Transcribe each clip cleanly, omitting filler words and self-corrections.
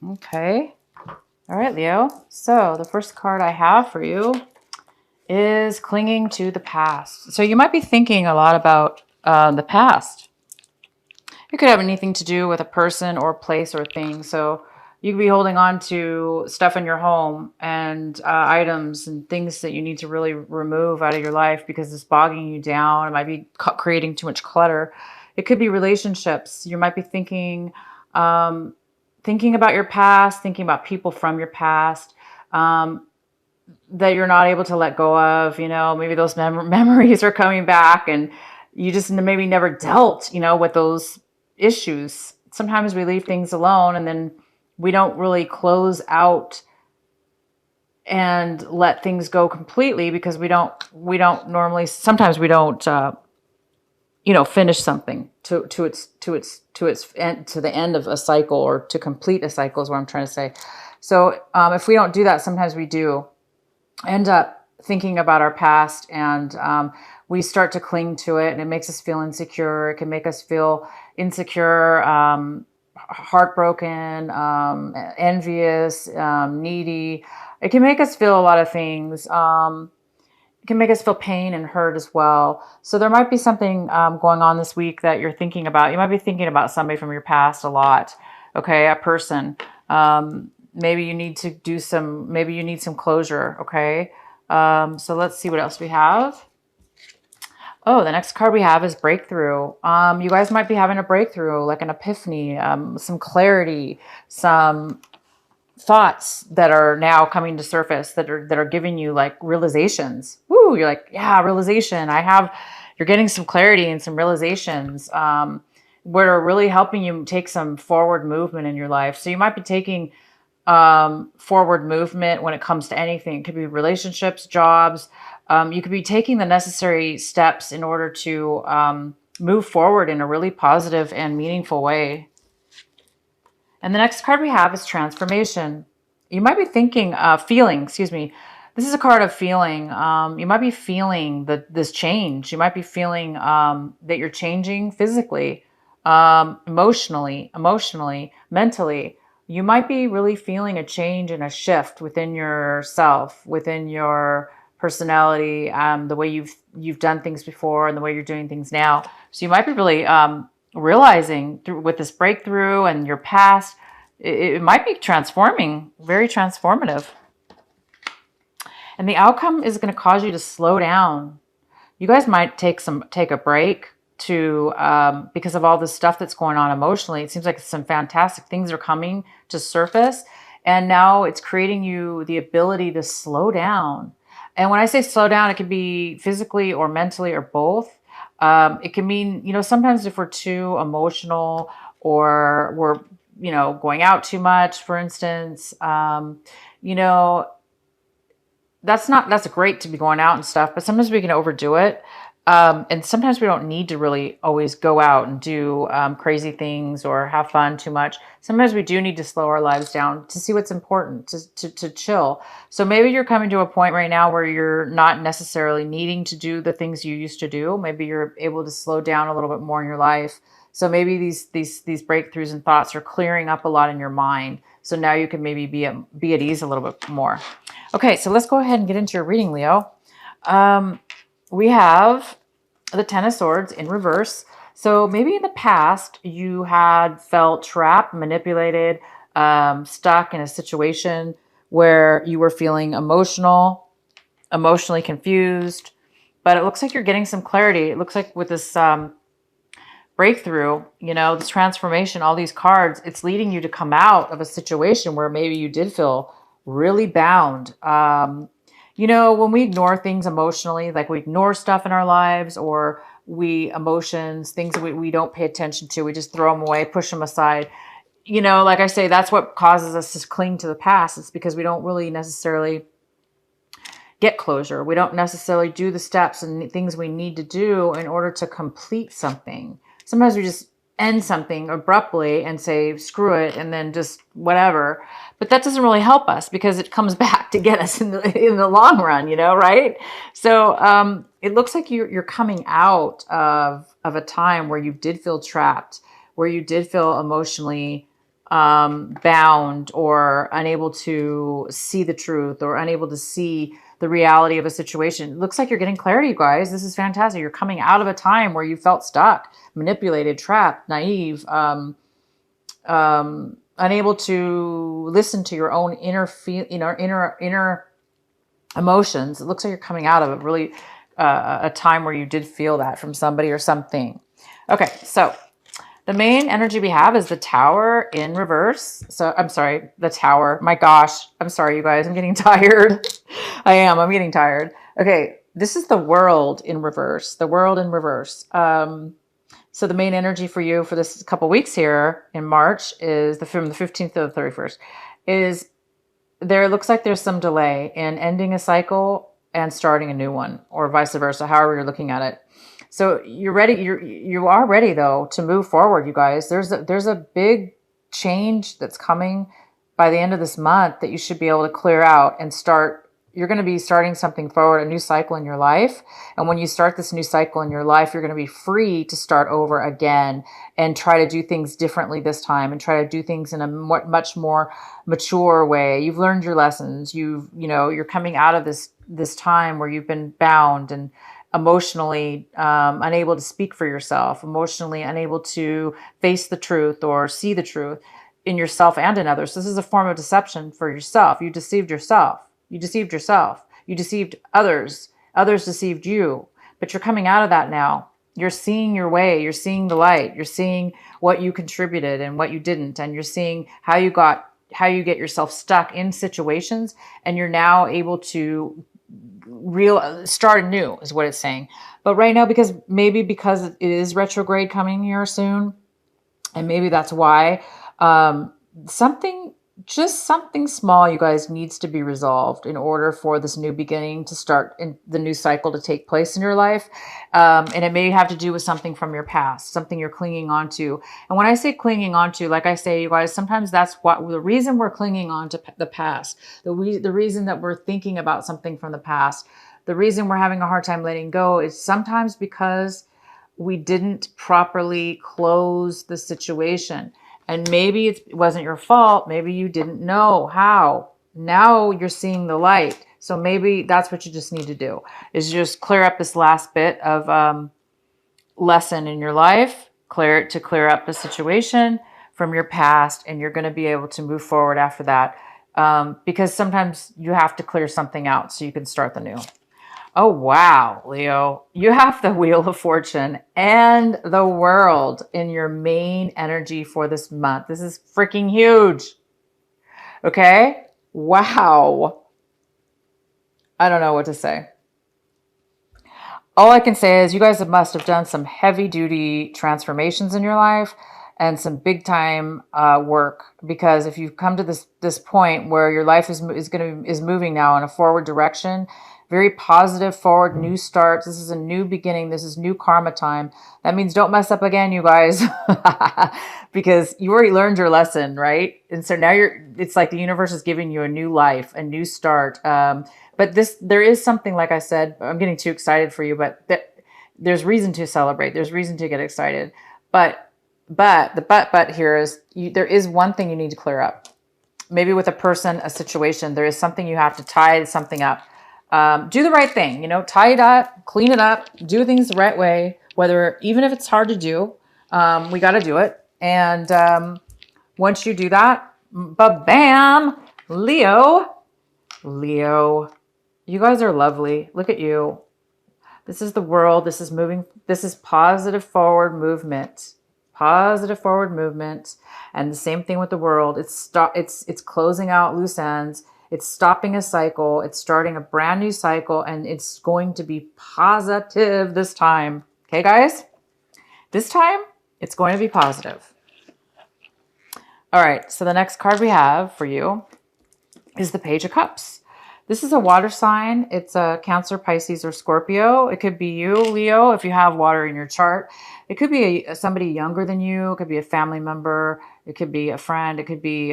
Okay. All right, Leo. So the first card I have for you is clinging to the past. So you might be thinking a lot about the past. It could have anything to do with a person or place or thing. So you could be holding on to stuff in your home and items and things that you need to really remove out of your life because it's bogging you down. It might be creating too much clutter. It could be relationships. You might be um, thinking about your past, thinking about people from your past. Um, that you're not able to let go of, maybe those memories are coming back and you just maybe never dealt, with those issues. Sometimes we leave things alone and then we don't really close out and let things go completely because we don't normally, sometimes we don't, finish something to its end, to the end of a cycle, or to complete a cycle is what I'm trying to say. So if we don't do that, sometimes we do end up thinking about our past, and we start to cling to it, and it makes us feel insecure. It can make us feel insecure, heartbroken, envious, needy. It can make us feel a lot of things. It can make us feel pain and hurt as well. So there might be something going on this week that you're thinking about. You might be thinking about somebody from your past a lot. Okay, a person. Maybe you need to do some. Maybe you need some closure. Okay. So let's see what else we have. Oh, the next card we have is breakthrough. You guys might be having a breakthrough, like an epiphany, some clarity, some thoughts that are now coming to surface that are giving you like realizations. Woo, you're like, yeah, realization. You're getting some clarity and some realizations, where are really helping you take some forward movement in your life. So you might be taking forward movement when it comes to anything. It could be relationships, jobs. You could be taking the necessary steps in order to move forward in a really positive and meaningful way. And the next card we have is transformation. You might be thinking, feeling, excuse me. This is a card of feeling. You might be feeling this change. You might be feeling that you're changing physically, emotionally, mentally. You might be really feeling a change and a shift within yourself, within your personality, the way you've done things before and the way you're doing things now. So you might be really realizing through with this breakthrough and your past, it might be transforming, very transformative. And the outcome is going to cause you to slow down. You guys might take a break to because of all this stuff that's going on emotionally. It seems like some fantastic things are coming to surface, and now it's creating you the ability to slow down. And when I say slow down, it could be physically or mentally or both. It can mean, sometimes if we're too emotional or we're, going out too much, for instance, you know, that's great to be going out and stuff, but sometimes we can overdo it. And sometimes we don't need to really always go out and do crazy things or have fun too much. Sometimes we do need to slow our lives down to see what's important, to chill. So maybe you're coming to a point right now where you're not necessarily needing to do the things you used to do. Maybe you're able to slow down a little bit more in your life. So maybe these breakthroughs and thoughts are clearing up a lot in your mind. So now you can maybe be at ease a little bit more. Okay, so let's go ahead and get into your reading, Leo. We have the Ten of Swords in reverse. So maybe in the past you had felt trapped, manipulated, stuck in a situation where you were feeling emotionally confused. But it looks like you're getting some clarity. It looks like with this breakthrough, this transformation, all these cards, it's leading you to come out of a situation where maybe you did feel really bound. When we ignore things emotionally, like we ignore stuff in our lives, or emotions, things that we don't pay attention to, we just throw them away, push them aside. Like I say, that's what causes us to cling to the past. It's because we don't really necessarily get closure. We don't necessarily do the steps and things we need to do in order to complete something. Sometimes we just end something abruptly and say, screw it, and then just whatever. But that doesn't really help us because it comes back to get us in the long run, right? So it looks like you're coming out of a time where you did feel trapped, where you did feel emotionally bound or unable to see the truth or unable to see the reality of a situation. It looks like you're getting clarity, you guys. This is fantastic. You're coming out of a time where you felt stuck, manipulated, trapped, naive, unable to listen to your own inner emotions. It looks like you're coming out of a time where you did feel that from somebody or something. Okay, so the main energy we have is the Tower in reverse. So I'm sorry, the Tower. My gosh, I'm sorry, you guys. I'm getting tired. I'm getting tired. Okay, this is the World in reverse. The World in reverse. So the main energy for you for this couple weeks here in March is from the 15th to the 31st is there looks like there's some delay in ending a cycle and starting a new one, or vice versa, however you're looking at it. So you're ready. You are ready though to move forward, you guys. There's a big change that's coming by the end of this month that you should be able to clear out and start. You're going to be starting something forward, a new cycle in your life. And when you start this new cycle in your life, you're going to be free to start over again and try to do things differently this time and try to do things in a much more mature way. You've learned your lessons. You're coming out of this time where you've been bound and emotionally unable to speak for yourself, emotionally unable to face the truth or see the truth in yourself and in others. This is a form of deception for yourself. You deceived yourself. You deceived yourself. You deceived others. Others deceived you. But you're coming out of that now. You're seeing your way. You're seeing the light. You're seeing what you contributed and what you didn't. And you're seeing how you get yourself stuck in situations. And you're now able to start anew is what it's saying. But right now, because it is retrograde coming here soon, and maybe that's why something small, you guys, needs to be resolved in order for this new beginning to start in the new cycle to take place in your life. And it may have to do with something from your past, something you're clinging on to. And when I say clinging on to, like I say, you guys, sometimes that's the reason we're clinging on to the past, the reason that we're thinking about something from the past, the reason we're having a hard time letting go is sometimes because we didn't properly close the situation. And maybe it wasn't your fault. Maybe you didn't know how. Now you're seeing the light. So maybe that's what you just need to do, is just clear up this last bit of lesson in your life, clear up the situation from your past, and you're going to be able to move forward after that. Because sometimes you have to clear something out so you can start the new. Oh, wow, Leo, you have the Wheel of Fortune and the World in your main energy for this month. This is freaking huge. Okay. Wow. I don't know what to say. All I can say is you guys must have done some heavy duty transformations in your life and some big time work, because if you've come to this point where your life is moving now in a forward direction, very positive, forward, new starts. This is a new beginning. This is new karma time. That means don't mess up again, you guys, because you already learned your lesson, right? And so now it's like the universe is giving you a new life, a new start. But there is something, like I said, I'm getting too excited for you, but there's reason to celebrate. There's reason to get excited. But here is, there is one thing you need to clear up. Maybe with a person, a situation, there is something you have to tie something up. Do the right thing, tie it up, clean it up, do things the right way, even if it's hard to do, we got to do it. And once you do that, bam, Leo, you guys are lovely. Look at you. This is the World. This is moving. This is positive forward movement. Positive forward movement. And the same thing with the World. It's closing out loose ends. It's stopping a cycle. It's starting a brand new cycle, and it's going to be positive this time. Okay, guys? This time, it's going to be positive. All right, so the next card we have for you is the Page of Cups. This is a water sign. It's a Cancer, Pisces, or Scorpio. It could be you, Leo, if you have water in your chart. It could be somebody younger than you. It could be a family member. It could be a friend. It could be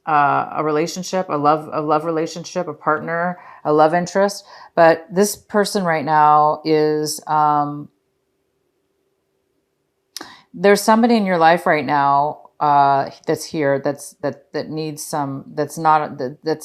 a relationship, a love relationship, a partner, a love interest. But this person right now is, there's somebody in your life right now that's here, that needs some, that's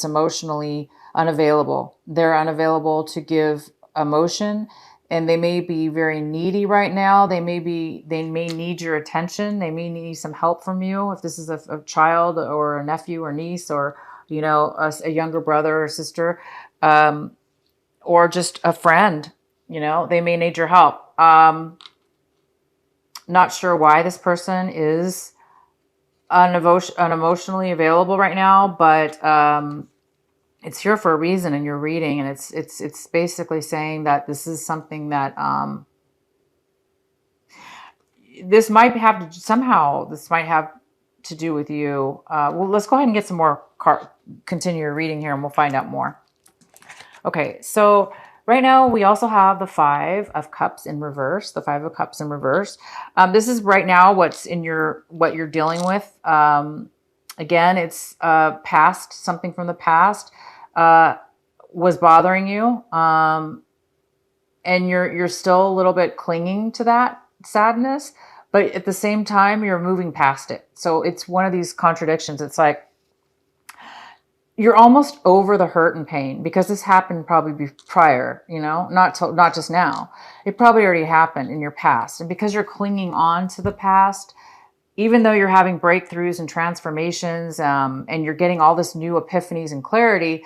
emotionally unavailable. They're unavailable to give emotion, and they may be very needy right now. They may need your attention. They may need some help from you. If this is a child or a nephew or niece, or a younger brother or sister, or just a friend, they may need your help. Not sure why this person is unemotionally available right now, but it's here for a reason in your reading, and it's basically saying that this is something that this might have to do with you. Well, let's go ahead and get some more continue your reading here, and we'll find out more. Okay, so right now we also have the Five of Cups in reverse. The Five of Cups in reverse. This is right now what you're dealing with. Again, it's past, something from the past was bothering you, and you're still a little bit clinging to that sadness, but at the same time you're moving past it. So it's one of these contradictions. It's like you're almost over the hurt and pain, because this happened probably prior, not just now. It probably already happened in your past, and because you're clinging on to the past, even though you're having breakthroughs and transformations, and you're getting all this new epiphanies and clarity,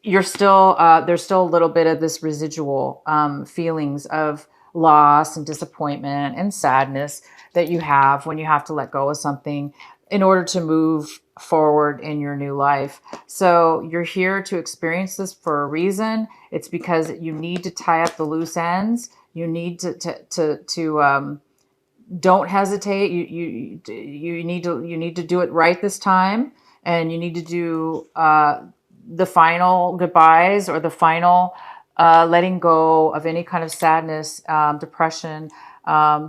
you're still there's still a little bit of this residual feelings of loss and disappointment and sadness that you have when you have to let go of something in order to move forward in your new life. So you're here to experience this for a reason. It's because you need to tie up the loose ends. You need to don't hesitate. You need to do it right this time, and you need to do the final goodbyes, or the final letting go of any kind of sadness, depression,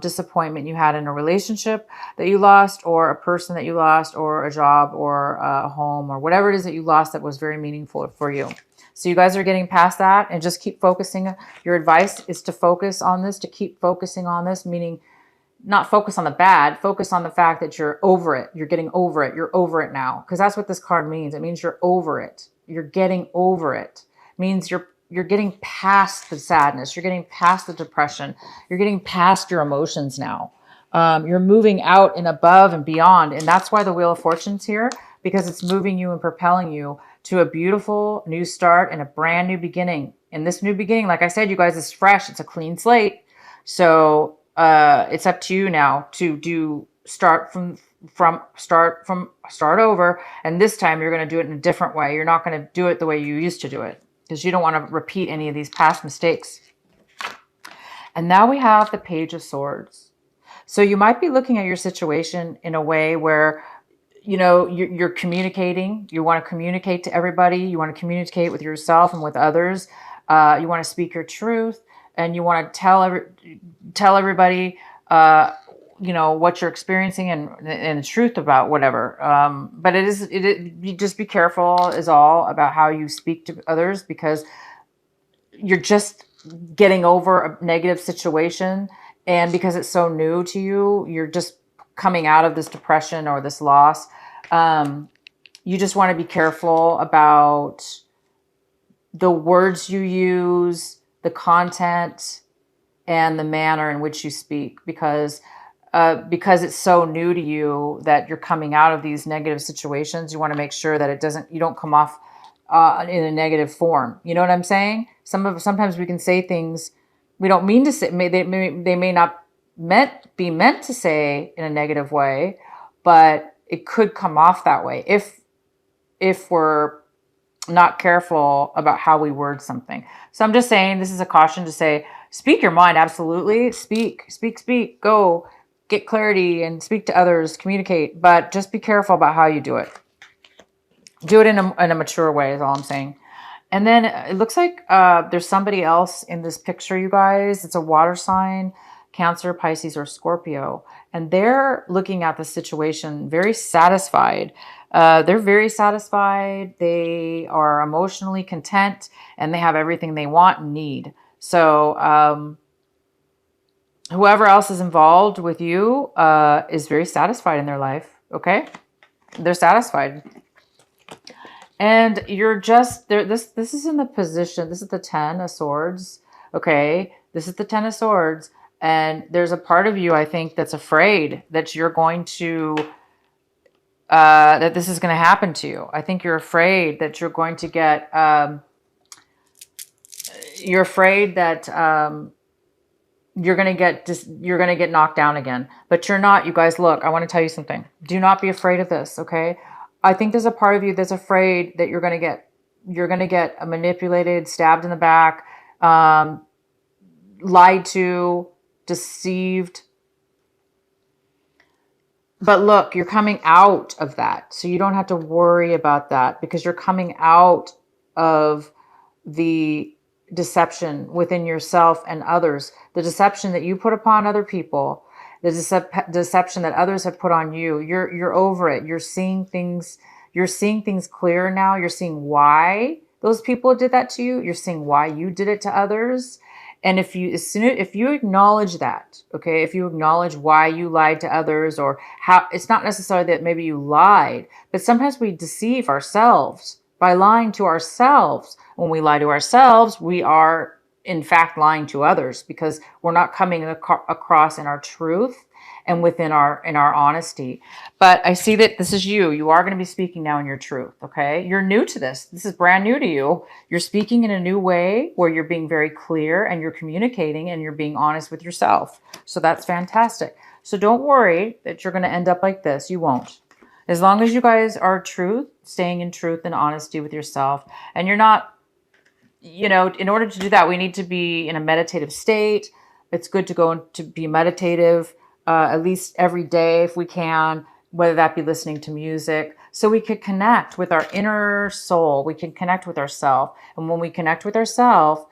disappointment you had in a relationship that you lost, or a person that you lost, or a job, or a home, or whatever it is that you lost that was very meaningful for you. So you guys are getting past that, and just keep focusing. Your advice is to focus on this, to keep focusing on this, meaning not focus on the bad, focus on the fact that you're over it. You're getting over it. You're over it now. Because that's what this card means. It means you're over it. You're getting over it. It means you're getting past the sadness. You're getting past the depression. You're getting past your emotions now. You're moving out and above and beyond. And that's why the Wheel of Fortune's here, because it's moving you and propelling you to a beautiful new start and a brand new beginning. And this new beginning, like I said, you guys, is fresh. It's a clean slate. So it's up to you now to start over. And this time you're going to do it in a different way. You're not going to do it the way you used to do it, because you don't want to repeat any of these past mistakes. And now we have the Page of Swords. So you might be looking at your situation in a way where, you're communicating. You want to communicate to everybody. You want to communicate with yourself and with others. You want to speak your truth, and you want to tell everybody, what you're experiencing and the truth about whatever. But you just be careful is all about how you speak to others, because you're just getting over a negative situation. And because it's so new to you, you're just coming out of this depression or this loss. You just want to be careful about the words you use, the content, and the manner in which you speak, because it's so new to you that you're coming out of these negative situations. You want to make sure that you don't come off in a negative form. You know what I'm saying? Sometimes we can say things we don't mean to say. They may not be meant to say in a negative way, but it could come off that way if we're not careful about how we word something. So I'm just saying, this is a caution to say, speak your mind. Absolutely. Speak, go get clarity and speak to others, communicate, but just be careful about how you do it. Do it in a mature way is all I'm saying. And then it looks like there's somebody else in this picture, you guys. It's a water sign, Cancer, Pisces, or Scorpio. And they're looking at the situation very satisfied. They're very satisfied. They are emotionally content, and they have everything they want and need. So whoever else is involved with you is very satisfied in their life. Okay? They're satisfied. And you're just there. This is in the position. This is the 10 of Swords. Okay. This is the 10 of Swords. And there's a part of you, I think, that's afraid that you're going to that this is going to happen to you. I think you're afraid that you're going to get you're afraid that you're going to get knocked down again, but you're not. You guys, look, I want to tell you something. Do not be afraid of this. Okay. I think there's a part of you that's afraid that you're going to get manipulated, stabbed in the back, lied to, deceived. But look, you're coming out of that. So you don't have to worry about that because you're coming out of the deception within yourself and others, the deception that you put upon other people, the deception that others have put on you. You're over it. You're seeing things clear now. You're seeing why those people did that to you. You're seeing why you did it to others. And if you acknowledge that, okay, if you acknowledge why you lied to others, or how, it's not necessarily that maybe you lied, but sometimes we deceive ourselves by lying to ourselves. When we lie to ourselves, we are in fact lying to others because we're not coming across in our truth and within our honesty. But I see that this is you. You are going to be speaking now in your truth. Okay. You're new to this. This is brand new to you. You're speaking in a new way where you're being very clear and you're communicating and you're being honest with yourself. So that's fantastic. So don't worry that you're going to end up like this. You won't. As long as you guys are truth, staying in truth and honesty with yourself, and you're not, in order to do that, we need to be in a meditative state. It's good to go to be meditative at least every day if we can, whether that be listening to music, so we could connect with our inner soul. We can connect with ourselves. And when we connect with ourselves,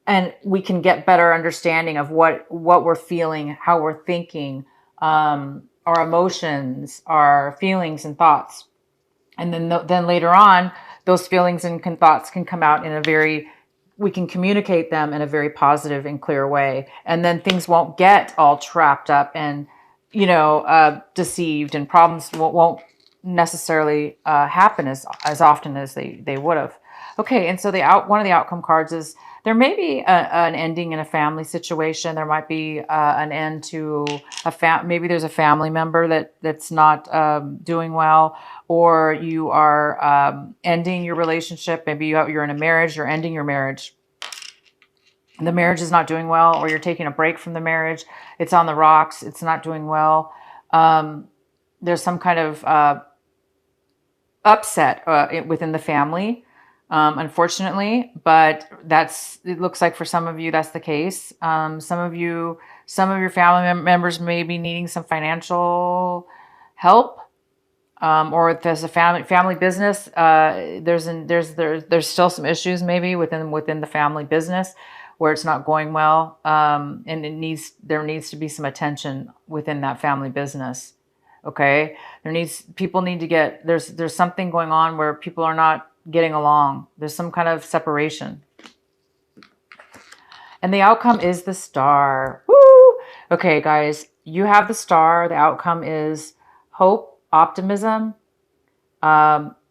and we can get better understanding of what we're feeling, how we're thinking, our emotions, our feelings and thoughts. And then later on, those feelings and thoughts can come out we can communicate them in a very positive and clear way. And then things won't get all trapped up and, deceived, and problems won't necessarily happen as often as they would have. Okay. And so one of the outcome cards is there may be an ending in a family situation. There might be an end to maybe there's a family member that's not doing well, or you are ending your relationship. Maybe you're in a marriage, you're ending your marriage. The marriage is not doing well, or you're taking a break from the marriage. It's on the rocks. It's not doing well. There's some kind of upset within the family. Unfortunately, but it looks like for some of you, that's the case. Some of your family members may be needing some financial help. Or if there's a family business, there's still some issues maybe within the family business where it's not going well. And there needs to be some attention within that family business. Okay. People need to there's something going on where people are not getting along. There's some kind of separation. And the outcome is the Star. Woo! Okay, guys, you have the Star. The outcome is hope, optimism,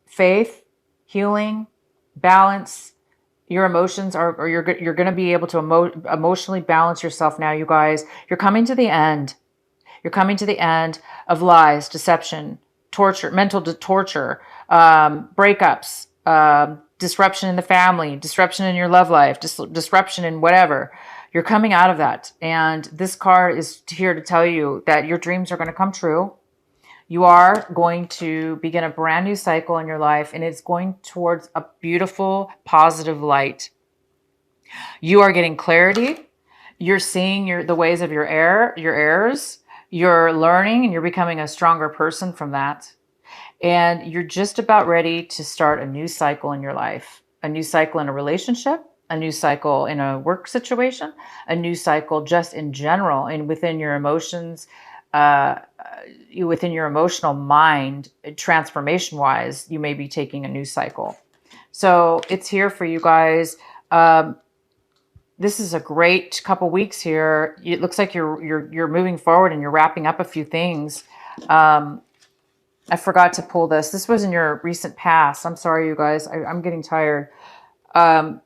faith, healing, balance. Your emotions or you're going to be able to emotionally balance yourself now, you guys. You're coming to the end. You're coming to the end of lies, deception, torture, mental torture, breakups, disruption in the family, disruption in your love life, disruption in whatever. You're coming out of that. And this card is here to tell you that your dreams are going to come true. You are going to begin a brand new cycle in your life, and it's going towards a beautiful, positive light. You are getting clarity. You're seeing the ways of your errors. You're learning, and you're becoming a stronger person from that. And you're just about ready to start a new cycle in your life, a new cycle in a relationship, a new cycle in a work situation, a new cycle just in general and within your emotions, within your emotional mind, transformation-wise, you may be taking a new cycle. So it's here for you guys. This is a great couple weeks here. It looks like you're moving forward and you're wrapping up a few things. I forgot to pull this. This was in your recent past. I'm sorry, you guys. I'm getting tired. Um,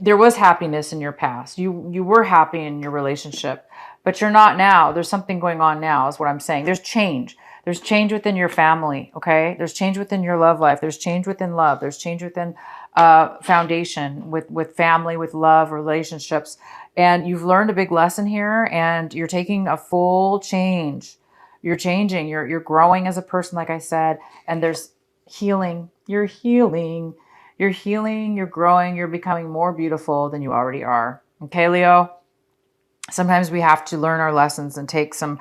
there was happiness in your past. You were happy in your relationship, but you're not now. There's something going on now, is what I'm saying. There's change. There's change within your family, okay? There's change within your love life. There's change within love. There's change within foundation, with family, with love, relationships. And you've learned a big lesson here, and you're taking a full change. You're changing. You're growing as a person, like I said, and there's healing. You're healing. You're healing, you're growing, you're becoming more beautiful than you already are. Okay, Leo? Sometimes we have to learn our lessons and take some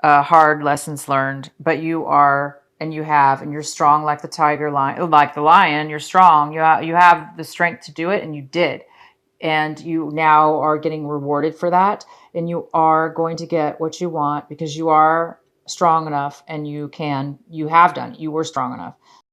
hard lessons learned, but you are, and you have, and you're strong like the tiger lion, like the lion. You're strong. You have the strength to do it, and you did. And you now are getting rewarded for that. And you are going to get what you want because you are strong enough, and you have done it. You were strong enough.